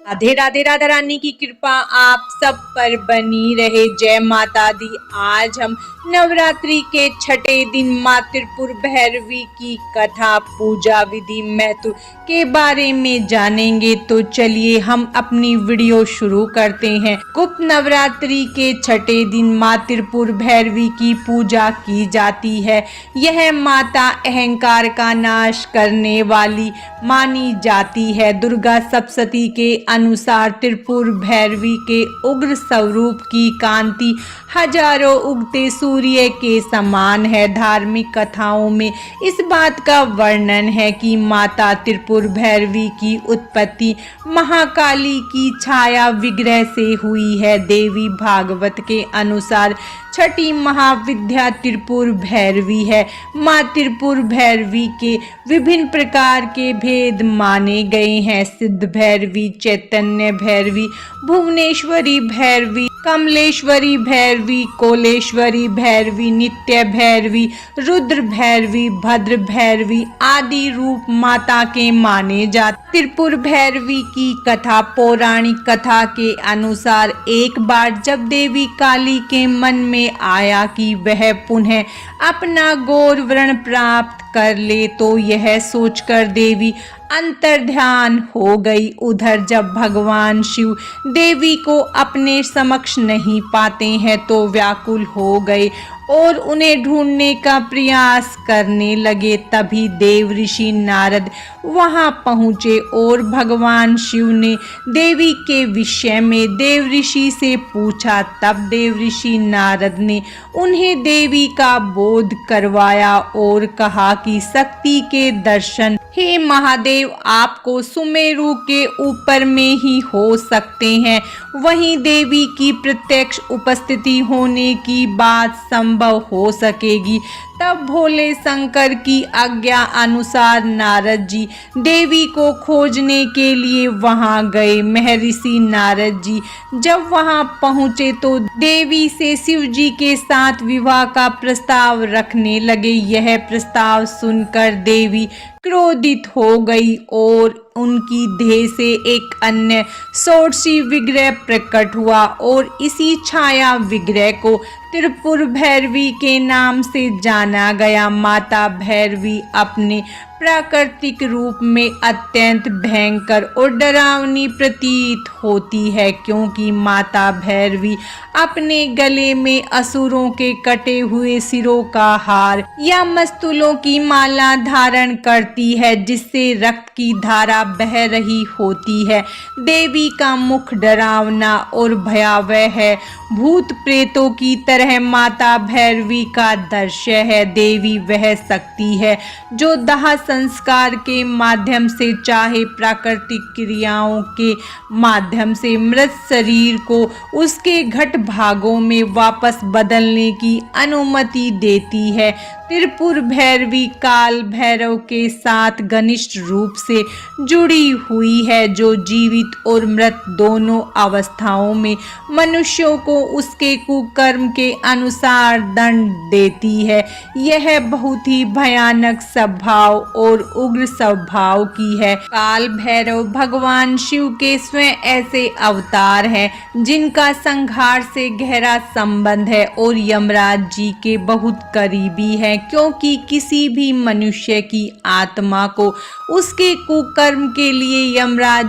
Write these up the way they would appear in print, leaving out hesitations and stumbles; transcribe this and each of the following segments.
राधे राधे। राधा रानी की कृपा आप सब पर बनी रहे। जय माता दी। आज हम नवरात्रि के छठे दिन माँ त्रिपुर भैरवी की कथा, पूजा विधि, महत्व के बारे में जानेंगे। तो चलिए हम अपनी वीडियो शुरू करते हैं। गुप्त नवरात्रि के छठे दिन माँ त्रिपुर भैरवी की पूजा की जाती है। यह माता अहंकार का नाश करने वाली मानी जाती है। दुर्गा सप्तशती के अनुसार त्रिपुर भैरवी के उग्र स्वरूप की कांति हजारों उगते सूर्य के समान है। धार्मिक कथाओं में इस बात का वर्णन है कि माता त्रिपुर भैरवी की उत्पत्ति महाकाली की छाया विग्रह से हुई है। देवी भागवत के अनुसार छठी महाविद्या त्रिपुर भैरवी है। माँ त्रिपुर भैरवी के विभिन्न प्रकार के भेद माने गए हैं। सिद्ध भैरवी, चैतन्य भैरवी, भुवनेश्वरी भैरवी, कमलेश्वरी भैरवी, कोलेश्वरी भैरवी, नित्य भैरवी, रुद्र भैरवी, भद्र भैरवी आदि रूप माता के माने जाते। त्रिपुर भैरवी की कथा पौराणिक कथा के अनुसार एक बार जब देवी काली के मन में आया कि वह पुनः अपना गौर वर्ण प्राप्त कर ले, तो यह सोचकर देवी अंतर्ध्यान हो गई। उधर जब भगवान शिव देवी को अपने समक्ष नहीं पाते हैं तो व्याकुल हो गए और उन्हें ढूंढने का प्रयास करने लगे। तभी देव ऋषि नारद वहां पहुंचे और भगवान शिव ने देवी के विषय में देव ऋषि से पूछा। तब देव ऋषि नारद ने उन्हें देवी का बोध करवाया और कहा कि शक्ति के दर्शन हे महादेव आपको सुमेरु के ऊपर में ही हो सकते हैं। वहीं देवी की प्रत्यक्ष उपस्थिति होने की बात संभव हो सकेगी। तब भोले शंकर की आज्ञा अनुसार नारद जी देवी को खोजने के लिए वहां गए। महर्षि नारद जी जब वहां पहुंचे तो देवी से शिव जी के साथ विवाह का प्रस्ताव रखने लगे। यह प्रस्ताव सुनकर देवी क्रोधित हो गई और उनकी देह से एक अन्य षोडशी विग्रह प्रकट हुआ और इसी छाया विग्रह को त्रिपुर भैरवी के नाम से जाना गया। माता भैरवी अपने प्राकृतिक रूप में अत्यंत भयंकर और डरावनी प्रतीत होती है, क्योंकि माता भैरवी अपने गले में असुरों के कटे हुए सिरों का हार या मस्तूलों की माला धारण करती है, जिससे रक्त की धारा बह रही होती है। देवी का मुख डरावना और भयावह है। भूत प्रेतों की तरह माता भैरवी का दृश्य है। देवी वह शक्ति है जो दाह संस्कार के माध्यम से चाहे प्राकृतिक क्रियाओं के माध्यम से मृत शरीर को उसके घट भागों में वापस बदलने की अनुमति देती है। त्रिपुर भैरवी काल भैरव के साथ घनिष्ठ रूप से जुड़ी हुई है, जो जीवित और मृत दोनों अवस्थाओं में मनुष्यों को उसके कुकर्म के अनुसार दंड देती है। यह बहुत ही भयानक स्वभाव और उग्र स्वभाव की है। काल भैरव भगवान शिव के स्वयं ऐसे अवतार हैं जिनका संहार से गहरा संबंध है और यमराज जी के बहुत करीबी है, क्योंकि किसी भी मनुष्य की आत्मा को उसके कुकर्म के लिए यमराज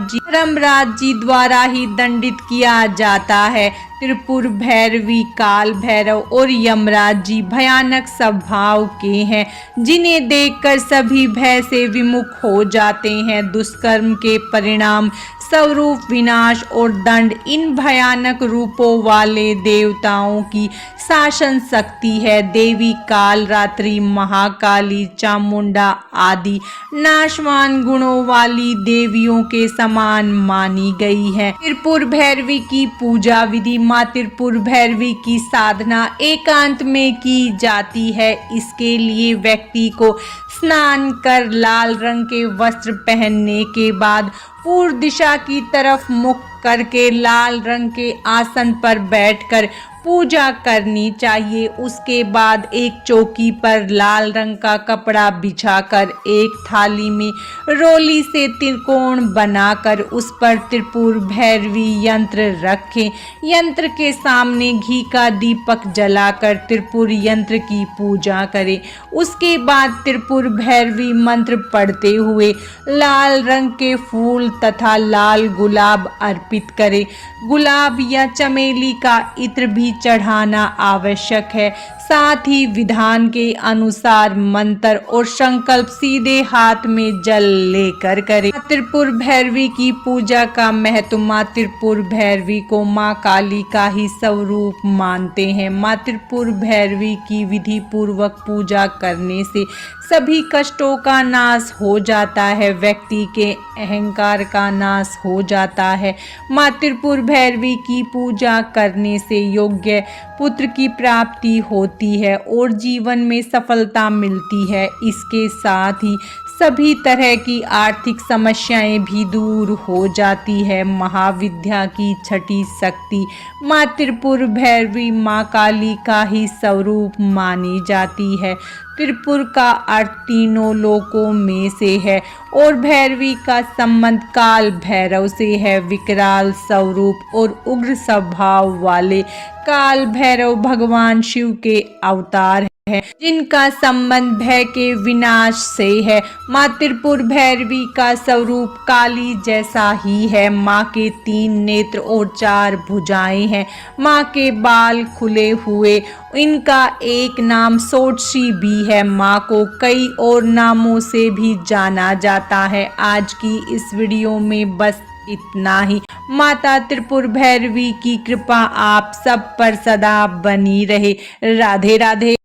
जी द्वारा ही दंडित किया जाता है। त्रिपुर भैरवी, काल भैरव और यमराज जी भयानक स्वभाव के हैं, जिन्हें देखकर सभी भय से विमुख हो जाते हैं। दुष्कर्म के परिणाम स्वरूप विनाश और दंड इन भयानक रूपों वाले देवताओं की शासन शक्ति है। देवी काल रात्रि, महाकाली, चामुंडा आदि नाशवान गुणों वाली देवियों के समान मानी गई है। त्रिपुर भैरवी की पूजा विधि। माँ त्रिपुर भैरवी की साधना एकांत में की जाती है। इसके लिए व्यक्ति को स्नान कर लाल रंग के वस्त्र पहनने के बाद पूर्व दिशा की तरफ मुख करके लाल रंग के आसन पर बैठकर पूजा करनी चाहिए। उसके बाद एक चौकी पर लाल रंग का कपड़ा बिछाकर एक थाली में रोली से त्रिकोण बनाकर उस पर त्रिपुर भैरवी यंत्र रखें। यंत्र के सामने घी का दीपक जलाकर त्रिपुर यंत्र की पूजा करें। उसके बाद त्रिपुर भैरवी मंत्र पढ़ते हुए लाल रंग के फूल तथा लाल गुलाब अर्पित करें। गुलाब या चमेली का इत्र भी चढ़ाना आवश्यक है। साथ ही विधान के अनुसार मंत्र और संकल्प सीधे हाथ में जल लेकर करें। त्रिपुर भैरवी की पूजा का महत्व। माँ त्रिपुर भैरवी को माँ काली का ही स्वरूप मानते हैं। माँ त्रिपुर भैरवी की विधि पूर्वक पूजा करने से सभी कष्टों का नाश हो जाता है, व्यक्ति के अहंकार का नाश हो जाता है। माँ त्रिपुर भैरवी की पूजा करने से योग्य पुत्र की प्राप्ति होती है और जीवन में सफलता मिलती है। इसके साथ ही सभी तरह की आर्थिक समस्याएं भी दूर हो जाती है। महाविद्या की छठी शक्ति माँ त्रिपुर भैरवी माँ काली का ही स्वरूप मानी जाती है। त्रिपुर का अर्थ तीनों लोकों में से है और भैरवी का संबंध काल भैरव से है। विकराल स्वरूप और उग्र स्वभाव वाले काल भैरव भगवान शिव के अवतार है, जिनका संबंध भय के विनाश से है। माँ त्रिपुर भैरवी का स्वरूप काली जैसा ही है। माँ के 3 नेत्र और 4 भुजाएं हैं। माँ के बाल खुले हुए। इनका एक नाम सोटसी भी है। माँ को कई और नामों से भी जाना जाता है। आज की इस वीडियो में बस इतना ही। माता त्रिपुर भैरवी की कृपा आप सब पर सदा बनी रहे। राधे राधे।